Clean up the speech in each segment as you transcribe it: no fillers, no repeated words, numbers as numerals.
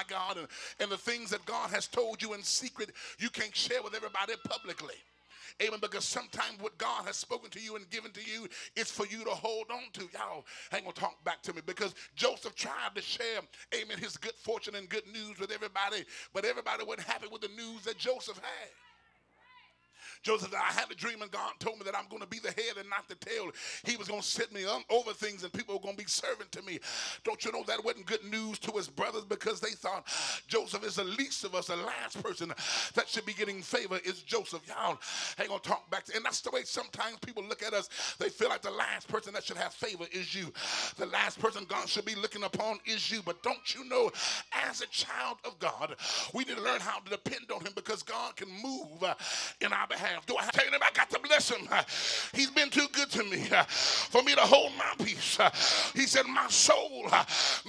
God, and the things that God has told you in secret, you can't share with everybody publicly. Amen. Because sometimes what God has spoken to you and given to you is for you to hold on to. Y'all ain't gonna talk back to me, because Joseph tried to share, amen, his good fortune and good news with everybody, but everybody wasn't happy with the news that Joseph had. Joseph said, I had a dream and God told me that I'm going to be the head and not the tail. He was going to set me over things and people were going to be servant to me. Don't you know that wasn't good news to his brothers, because they thought Joseph is the least of us. The last person that should be getting favor is Joseph. Y'all ain't going to talk back to, and that's the way sometimes people look at us. They feel like the last person that should have favor is you. The last person God should be looking upon is you. But don't you know, as a child of God, we need to learn how to depend on him, because God can move in our behalf. Do I tell you that I got to bless him? He's been too good to me for me to hold my peace. He said, my soul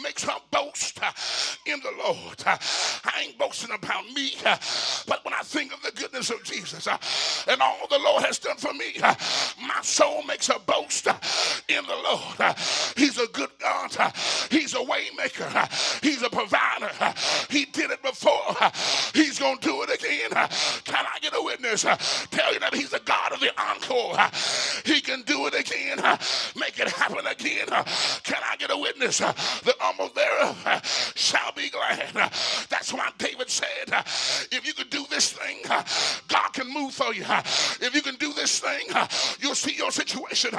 makes her boast in the Lord. I ain't boasting about me, but when I think of the goodness of Jesus and all the Lord has done for me, my soul makes a boast in the Lord. He's a good God. He's a way maker. He's a provider. He did it before. He's going to do it again. Can I get a witness? Tell you that he's the God of the encore. He can do it again. Make it happen again. Can I get a witness? The humble thereof shall be glad. That's why David said, if you can do this thing, God can move for you. If you can do this thing, you'll see your situation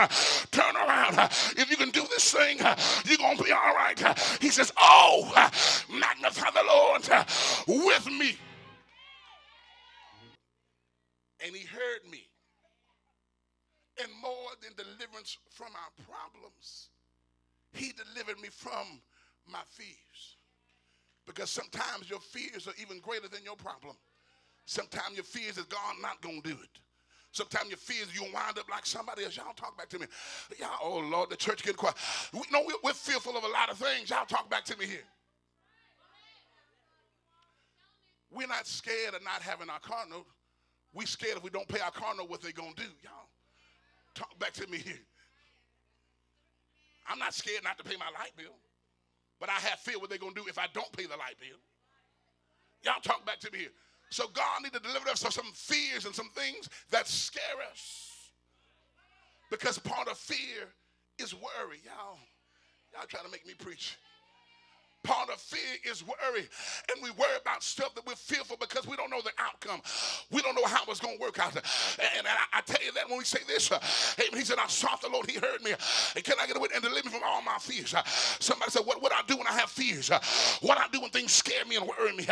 turn around. If you can do this thing, you're going to be all right. He says, oh, magnify the Lord with me. And he heard me. And more than deliverance from our problems, he delivered me from my fears. Because sometimes your fears are even greater than your problem. Sometimes your fears is God not going to do it. Sometimes your fears, you'll wind up like somebody else. Y'all talk back to me. Y'all, oh Lord, the church getting quiet. We're fearful of a lot of things. Y'all talk back to me here. We're not scared of not having our car note. We scared if we don't pay our car note, what they gonna do. Y'all talk back to me here. I'm not scared not to pay my light bill, but I have fear what they're gonna do if I don't pay the light bill. Y'all talk back to me here. So God need to deliver us from some fears and some things that scare us, because part of fear is worry. Y'all trying to make me preach. Part of fear is worry, and we worry about stuff that we're fearful because we don't know the outcome. We don't know how it's going to work out. And I tell you that when we say this, he said, I sought the Lord, he heard me. And can I get away and deliver me from all my fears? Somebody said, what I do when I have fears? What I do when things scare me and worry me?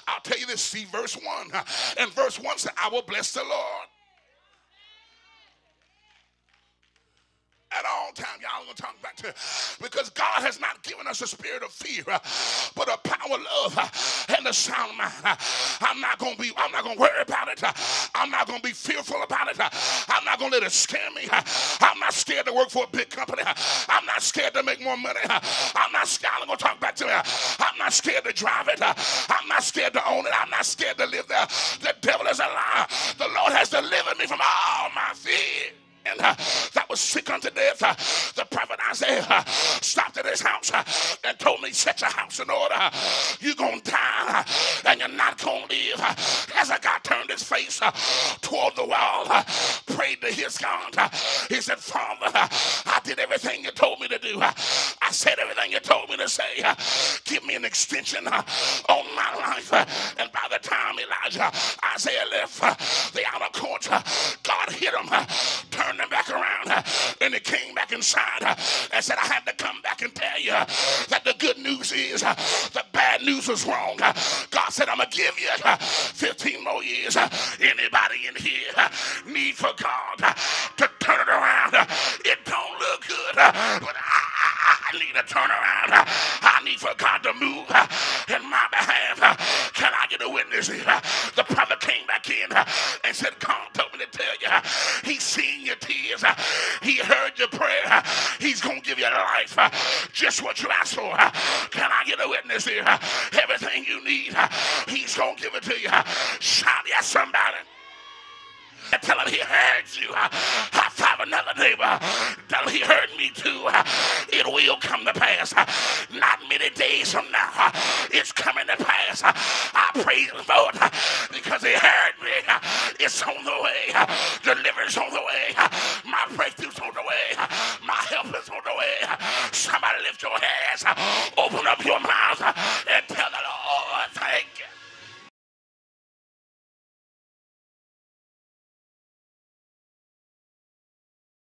I'll tell you this, see verse 1. And verse 1 said, I will bless the Lord at all times. Y'all gonna talk back to it, because God has not given us a spirit of fear, but a power, love, and a sound mind. I'm not gonna worry about it. I'm not gonna be fearful about it. I'm not gonna let it scare me. I'm not scared to work for a big company. I'm not scared to make more money. I'm not scared. I'm gonna talk back to me. I'm not scared to drive it. I'm not scared to own it. I'm not scared to live there. The devil is a liar. The Lord has delivered me from all my fears. And that was sick unto death. The prophet Isaiah stopped at his house and told me, set your house in order. You're going to die and you're not going to live. As a guy turned his face toward the wall, prayed to his God. He said, Father, I did everything you told me to do. I said everything you told me to say. Give me an extension on my life. And by the time Isaiah left the outer court, God hit him, turned him back around, and he came back inside and said, I had to come back and tell you that the good news is the bad news was wrong. God said, I'm going to give you 15 more years. Anybody in here need for God to turn it around? It don't look good, but I need a turnaround. I need for God to move in my behalf. Can I get a witness here? The prophet came back in and said, God told me to tell you, he's seen your tears. He heard your prayer. He's going to give you life, just what you asked for. Can I get a witness here? Everything you need, he's going to give it to you. Shout yes, somebody. And tell him he heard you. High five another neighbor. Tell him he heard me too. It will come to pass. Not many days from now, it's coming to pass. praise him for it because he heard me. It's on the way. Deliverance on the way. My breakthrough's on the way. My help is on the way. Somebody lift your hands. Open up your mouth and tell the Lord, thank you.